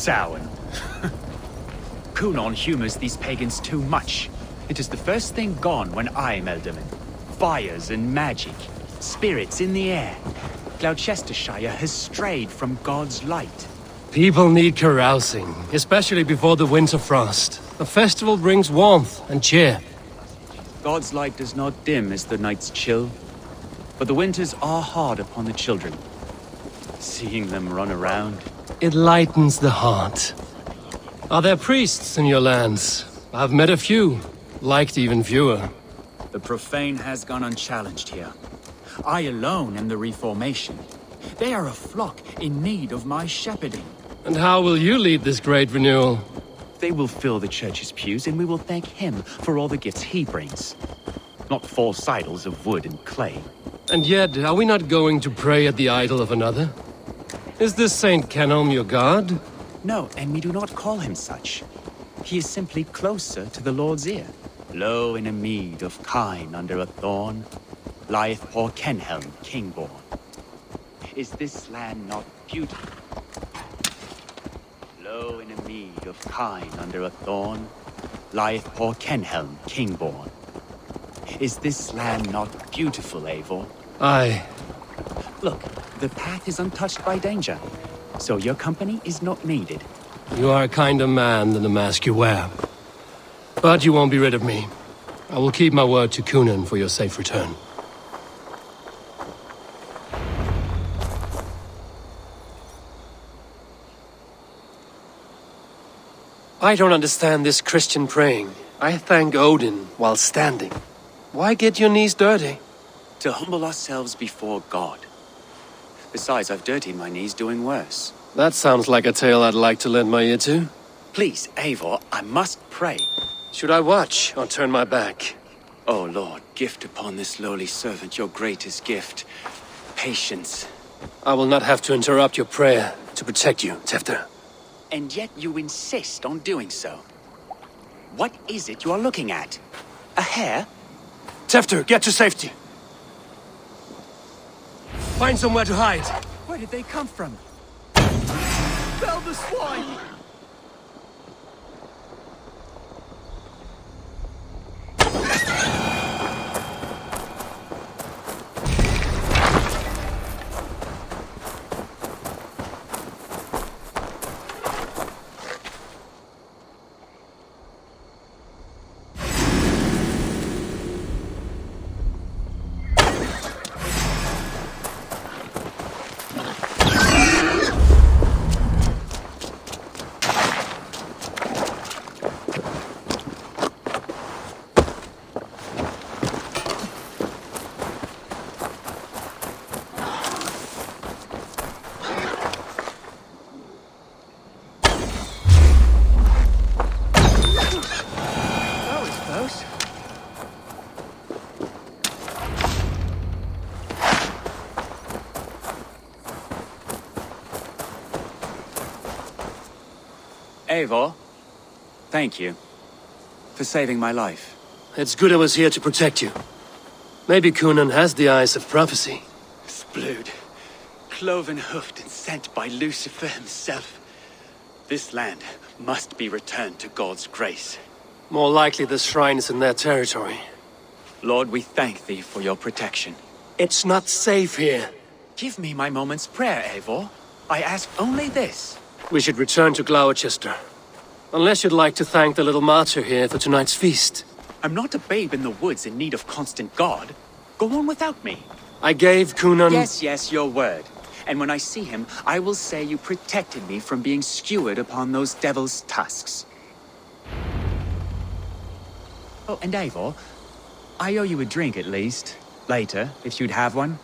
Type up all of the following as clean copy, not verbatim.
Samhain. Kunon humors these pagans too much. It is the first thing gone when I am Elderman. Fires and magic, spirits in the air. Gloucestershire has strayed from God's light. People need carousing, especially before the winter frost. A festival brings warmth and cheer. God's light does not dim as the nights chill, but the winters are hard upon the children. Seeing them run around... It lightens the heart. Are there priests in your lands? I've met a few, liked even fewer. The profane has gone unchallenged here. I alone am the Reformation. They are a flock in need of my shepherding. And how will you lead this great renewal? They will fill the church's pews, and we will thank him for all the gifts he brings. Not false idols of wood and clay. And yet, are we not going to pray at the idol of another? Is this Saint Canom your god? No, and we do not call him such. He is simply closer to the Lord's ear. Lo, in a mead of kine under a thorn, lieth poor Kenhelm, king-born. Is this land not beautiful? Lo, in a mead of kine under a thorn, lieth poor Kenhelm, king-born. Is this land not beautiful, Eivor? Aye. Look, the path is untouched by danger, so your company is not needed. You are a kinder man than the mask you wear. But you won't be rid of me. I will keep my word to Kunon for your safe return. I don't understand this Christian praying. I thank Odin while standing. Why get your knees dirty? To humble ourselves before God. Besides, I've dirtied my knees doing worse. That sounds like a tale I'd like to lend my ear to. Please, Eivor, I must pray. Should I watch or turn my back? Oh Lord, gift upon this lowly servant your greatest gift. Patience. I will not have to interrupt your prayer to protect you, Tefter. And yet you insist on doing so. What is it you are looking at? A hare? Tefter, get to safety! Find somewhere to hide! Where did they come from? Fell the swine! Eivor, thank you for saving my life. It's good I was here to protect you. Maybe Kunon has the eyes of prophecy. Splood, cloven-hoofed and sent by Lucifer himself. This land must be returned to God's grace. More likely the shrine is in their territory. Lord, we thank thee for your protection. It's not safe here. Give me my moment's prayer, Eivor. I ask only this. We should return to Gloucester. Unless you'd like to thank the little martyr here for tonight's feast. I'm not a babe in the woods in need of constant guard. Go on without me. I gave Kunon... Yes, your word. And when I see him, I will say you protected me from being skewered upon those devil's tusks. Oh, and Eivor, I owe you a drink at least. Later, if you'd have one.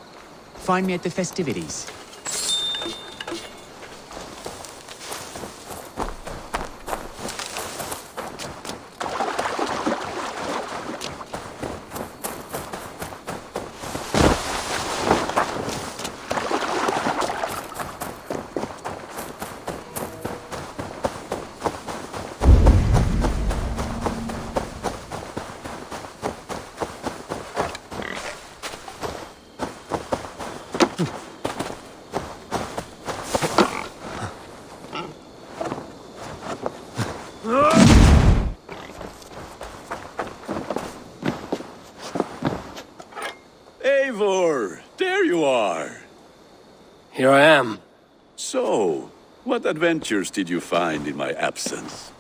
Find me at the festivities. Eivor. Here I am. So, what adventures did you find in my absence?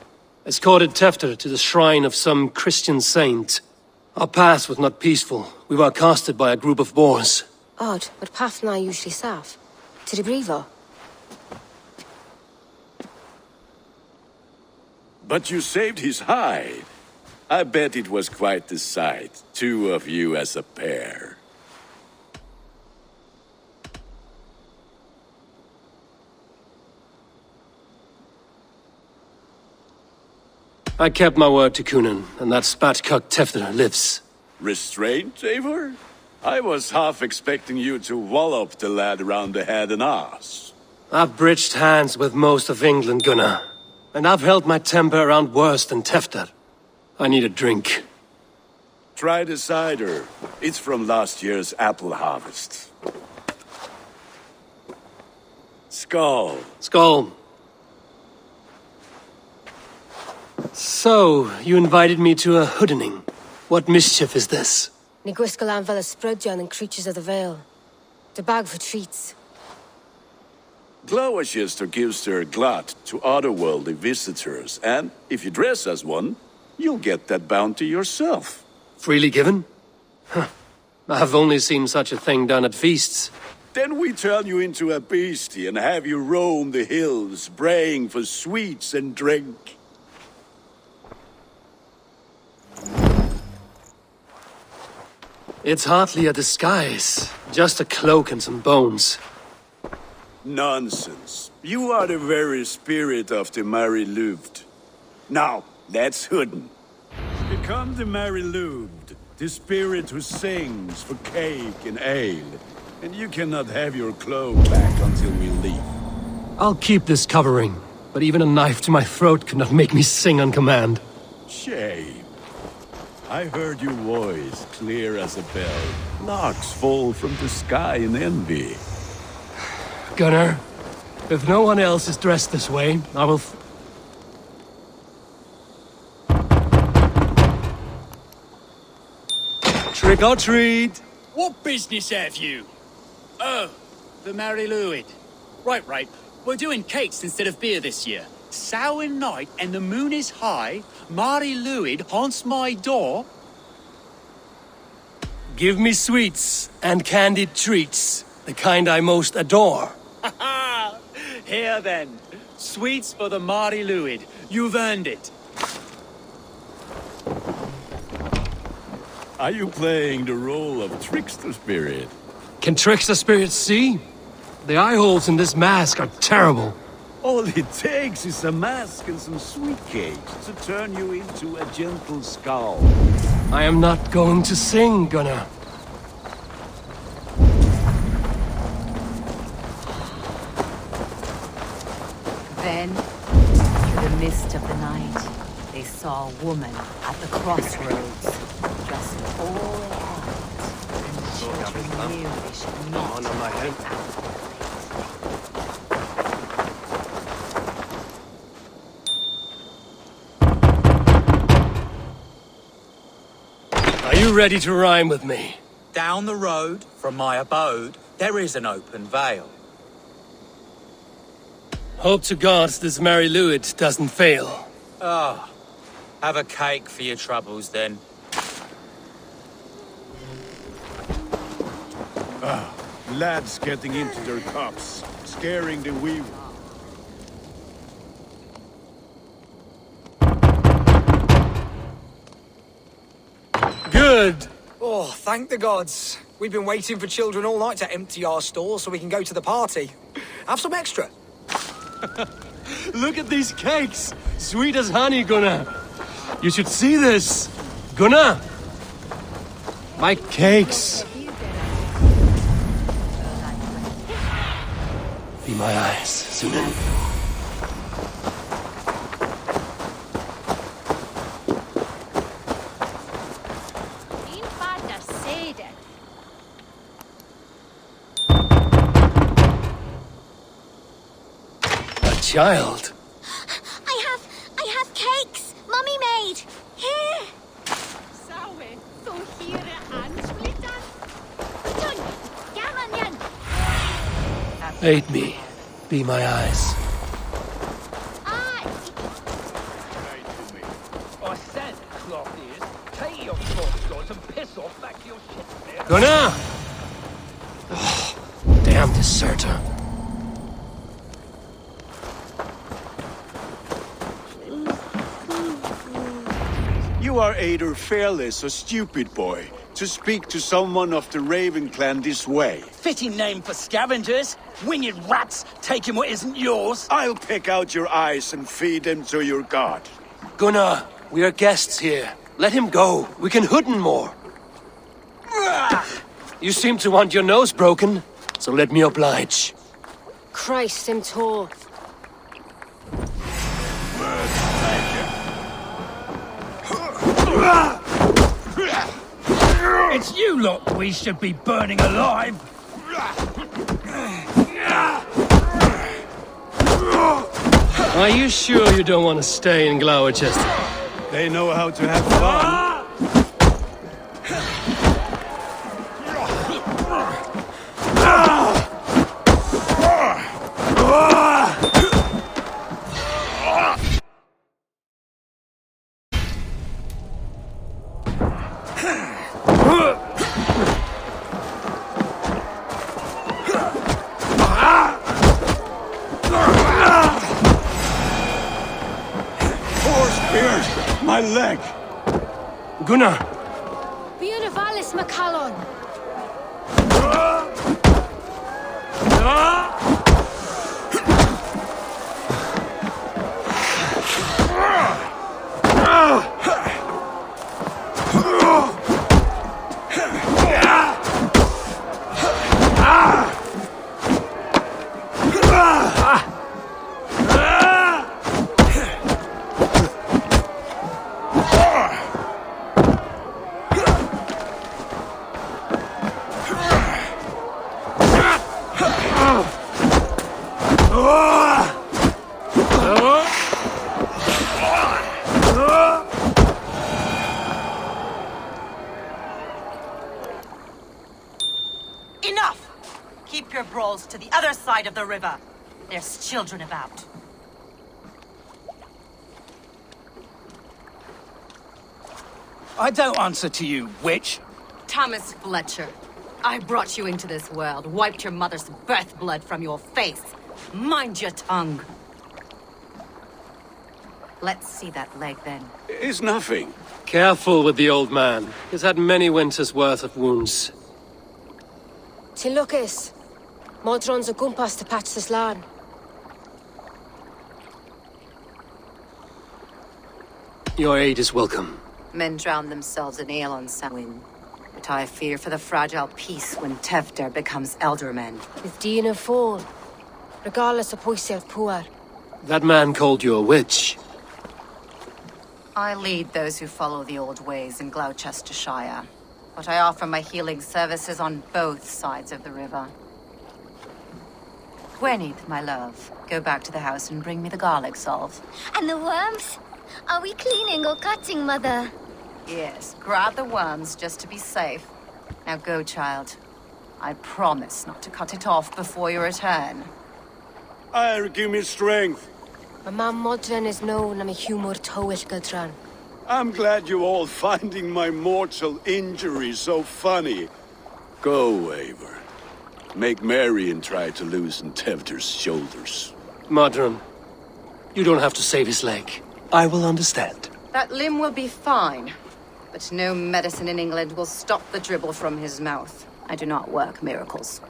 Escorted Tefter to the shrine of some Christian saint. Our past was not peaceful. We were accosted by a group of boars. Odd, but path and I usually serve. To the Eivor. But you saved his hide. I bet it was quite the sight, two of you as a pair. I kept my word to Kunin, and that spatcuck Tefter lives. Restraint, Eivor? I was half expecting you to wallop the lad around the head and ass. I've bridged hands with most of England, Gunnar. And I've held my temper around worse than Tefter. I need a drink. Try the cider. It's from last year's apple harvest. Skull. Skull. So, you invited me to a hoodening. What mischief is this? Niguiscalan Vela Sprudjan and Creatures of the Vale. The bag for treats. Glowashister gives their glut to otherworldly visitors, and if you dress as one, you'll get that bounty yourself. Freely given? Huh. I've only seen such a thing done at feasts. Then we turn you into a beastie and have you roam the hills, braying for sweets and drink. It's hardly a disguise. Just a cloak and some bones. Nonsense. You are the very spirit of the Mary Louved. Now, let's hooden. Become the Mary Louved, the spirit who sings for cake and ale. And you cannot have your cloak back until we leave. I'll keep this covering, but even a knife to my throat could not make me sing on command. Shame. I heard your voice clear as a bell. Larks fall from the sky in envy. Gunnar, if no one else is dressed this way, I will... Trick or treat! What business have you? Oh, the Mary Lwyd. Right. We're doing cakes instead of beer this year. Sour night and the moon is high. Mary Lwyd haunts my door. Give me sweets and candied treats, the kind I most adore. Here then, sweets for the Mary Lwyd. You've earned it. Are you playing the role of trickster spirit? Can trickster spirits see? The eye holes in this mask are terrible. All it takes is a mask and some sweet cakes to turn you into a gentle skull. I am not going to sing, Gunnar. Then, through the mist of the night, they saw a woman at the crossroads, dressed all in white, and the children knew they should meet on my head. Are you ready to rhyme with me? Down the road from my abode, there is an open vale. Hope to gods this Mary Lwyd doesn't fail. Ah, have a cake for your troubles then. Lads getting into their cups, scaring the weaver. Good! Oh, thank the gods. We've been waiting for children all night to empty our stores so we can go to the party. Have some extra. Look at these cakes! Sweet as honey, Gunnar! You should see this! Gunnar! My cakes! Be my eyes, Sunan. Child. I have cakes. Mummy made. Here. Sawe, so here and splitan. Dun, gammon yan. Aid me. Be my eyes. I said, cloth ears, take your cloth guns and piss off back to your ship there. Gunnar! Oh, damn deserter. You are either fearless or stupid, boy, to speak to someone of the Raven clan this way. Fitting name for scavengers. Winged rats taking what isn't yours. I'll pick out your eyes and feed them to your god. Gunnar, we are guests here. Let him go. We can hooden more. You seem to want your nose broken, so let me oblige. Christ, him tall. It's you lot we should be burning alive. Are you sure you don't want to stay in Gloucester? They know how to have fun. My leg! Gunnar! Bionavalis Macallon! To the other side of the river. There's children about. I don't answer to you, witch. Thomas Fletcher, I brought you into this world, wiped your mother's birth blood from your face. Mind your tongue. Let's see that leg then. It's nothing. Careful with the old man. He's had many winters' worth of wounds. Tilukis. Modron's a gumpas to patch this land. Your aid is welcome. Men drown themselves in ale on Samhain. But I fear for the fragile peace when Tevder becomes eldermen. With Dean of Fall. Regardless of Poiser Puar. That man called you a witch. I lead those who follow the old ways in Gloucestershire. But I offer my healing services on both sides of the river. Gwyneth, my love, go back to the house and bring me the garlic salve. And the worms? Are we cleaning or cutting, Mother? Yes, grab the worms just to be safe. Now go, child. I promise not to cut it off before your return. Give me strength. My mam Modron is known I'm a humor towish Gudran. I'm glad you're all finding my mortal injury so funny. Go, Eivor. Make merry and try to loosen Tevder's shoulders. Modron, you don't have to save his leg. I will understand. That limb will be fine. But no medicine in England will stop the dribble from his mouth. I do not work miracles.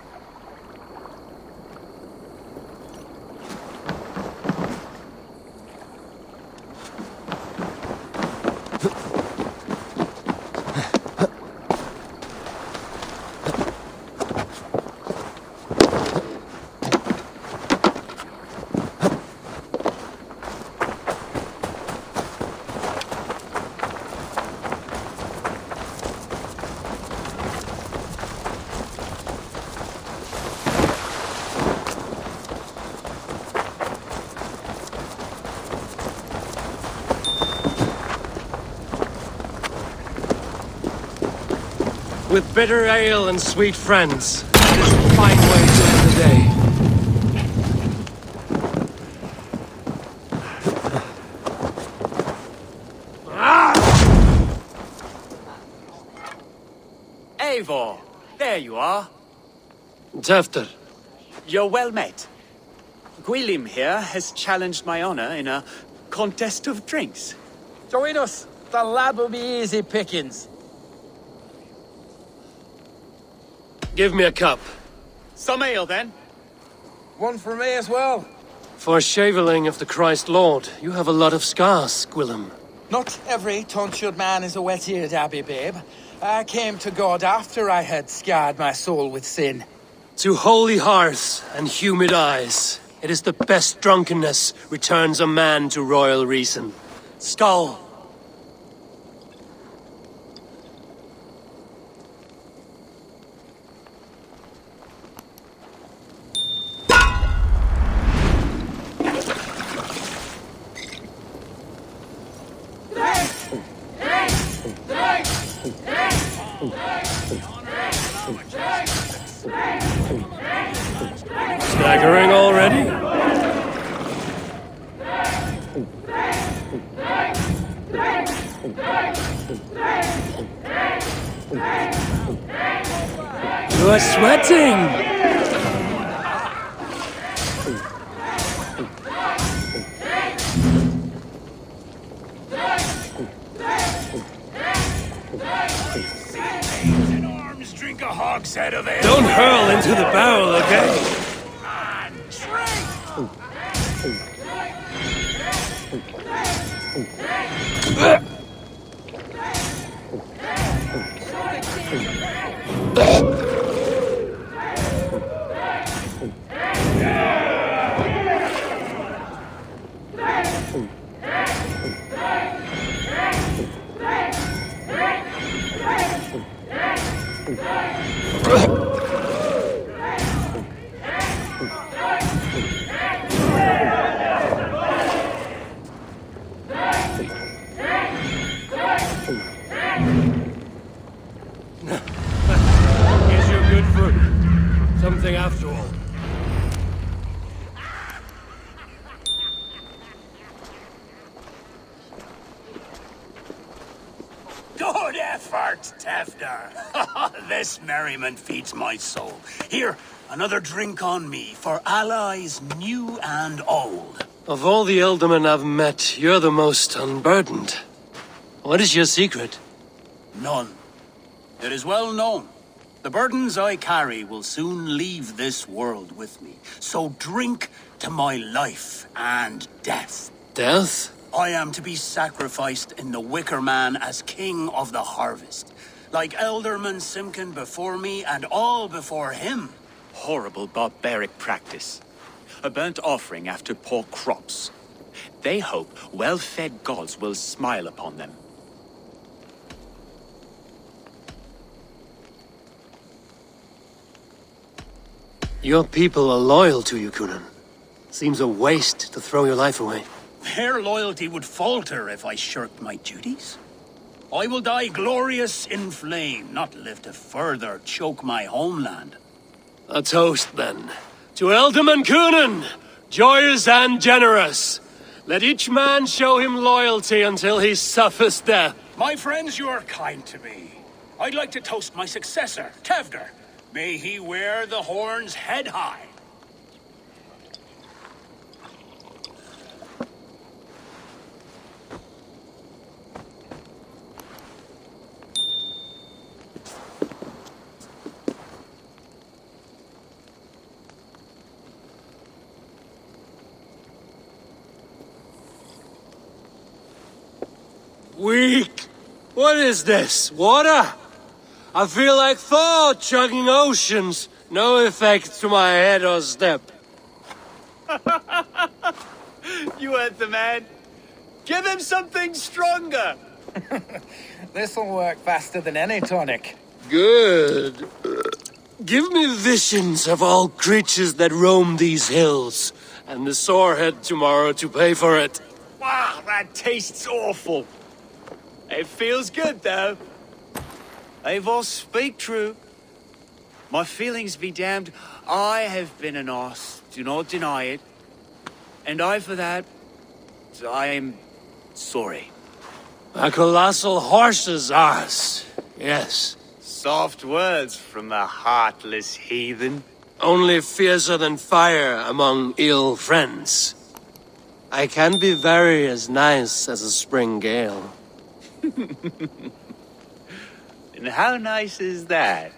With bitter ale and sweet friends, it is a fine way to end the day. Tefter. You're well met. Gwilym here has challenged my honor in a contest of drinks. Join us. The lad will be easy pickings. Give me a cup. Some ale, then. One for me as well. For shaveling of the Christ Lord, you have a lot of scars, Gwilym. Not every tonsured man is a wet-eared abbey, babe. I came to God after I had scarred my soul with sin. To holy hearts and humid eyes, it is the best drunkenness returns a man to royal reason. Skull! Staggering already? You are sweating! Drink a hogshead of ale. Don't hurl into the barrel, okay? Guess you're good for something after all. Good effort, Tefter. This merriment feeds my soul. Here, another drink on me for allies new and old. Of all the Ealdormen I've met, you're the most unburdened. What is your secret? None. It is well known. The burdens I carry will soon leave this world with me. So drink to my life and death. Death? I am to be sacrificed in the Wicker Man as king of the harvest. Like Elderman Simkin before me and all before him. Horrible barbaric practice. A burnt offering after poor crops. They hope well-fed gods will smile upon them. Your people are loyal to you, Kunan. Seems a waste to throw your life away. Their loyalty would falter if I shirked my duties. I will die glorious in flame, not live to further choke my homeland. A toast, then. To Ealdorman Kunan, joyous and generous. Let each man show him loyalty until he suffers death. My friends, you are kind to me. I'd like to toast my successor, Tevder. May he wear the horns head high. Weak! What is this? Water? I feel like Thor chugging oceans. No effect to my head or step. You heard the man. Give him something stronger. This'll work faster than any tonic. Good. Give me visions of all creatures that roam these hills, and the sorehead tomorrow to pay for it. Wow, that tastes awful. It feels good, though. Eivor, speak true. My feelings be damned. I have been an arse. Do not deny it. And I, for that, I am sorry. A colossal horse's arse. Yes. Soft words from a heartless heathen. only fiercer than fire among ill friends. I can be very as nice as a spring gale. And how nice is that?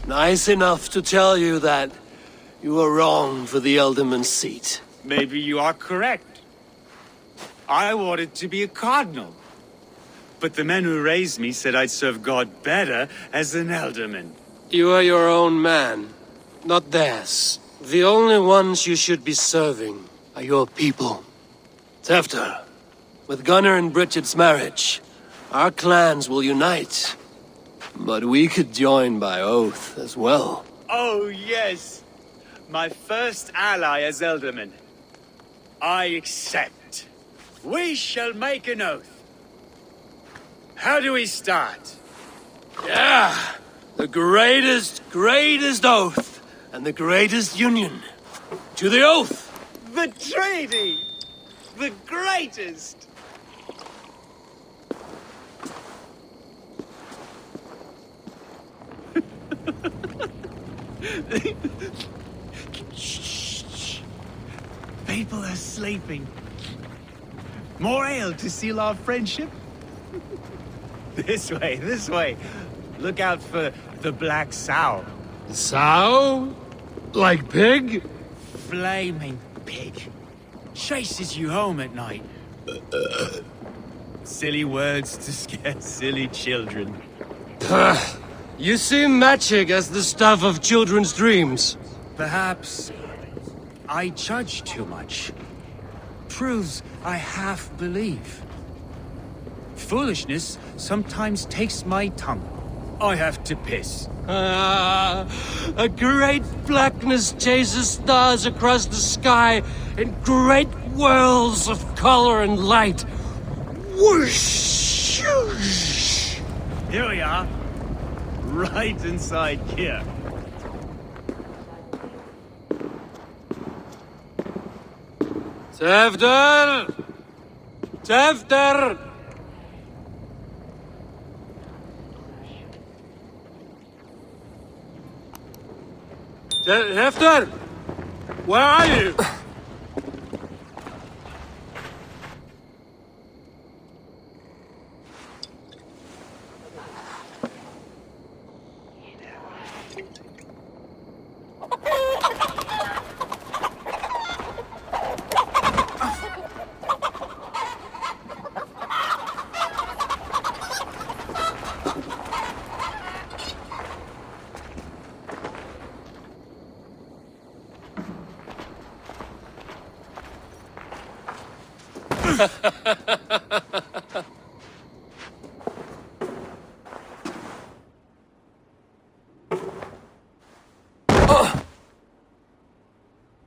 Nice enough to tell you that you are wrong for the Elderman's seat. Maybe you are correct. I wanted to be a cardinal. But the men who raised me said I'd serve God better as an Elderman. You are your own man, not theirs. The only ones you should be serving are your people. Tefter, with Gunnar and Bridget's marriage, our clans will unite. But we could join by oath as well. Oh, yes. My first ally as Elderman. I accept. We shall make an oath. How do we start? Yeah! The greatest oath, and the greatest union. To the oath! The treaty! The greatest! Shh. People are sleeping. More ale to seal our friendship? This way. Look out for the black sow. Sow? Like pig? Flaming pig. Chases you home at night. Silly words to scare silly children. You see magic as the stuff of children's dreams. Perhaps I judge too much. Proves I half believe. Foolishness sometimes takes my tongue. I have to piss. A great blackness chases stars across the sky in great whirls of color and light. Whoosh! Here we are. Right inside here. Tefter! Tefter! Tefter! Where are you?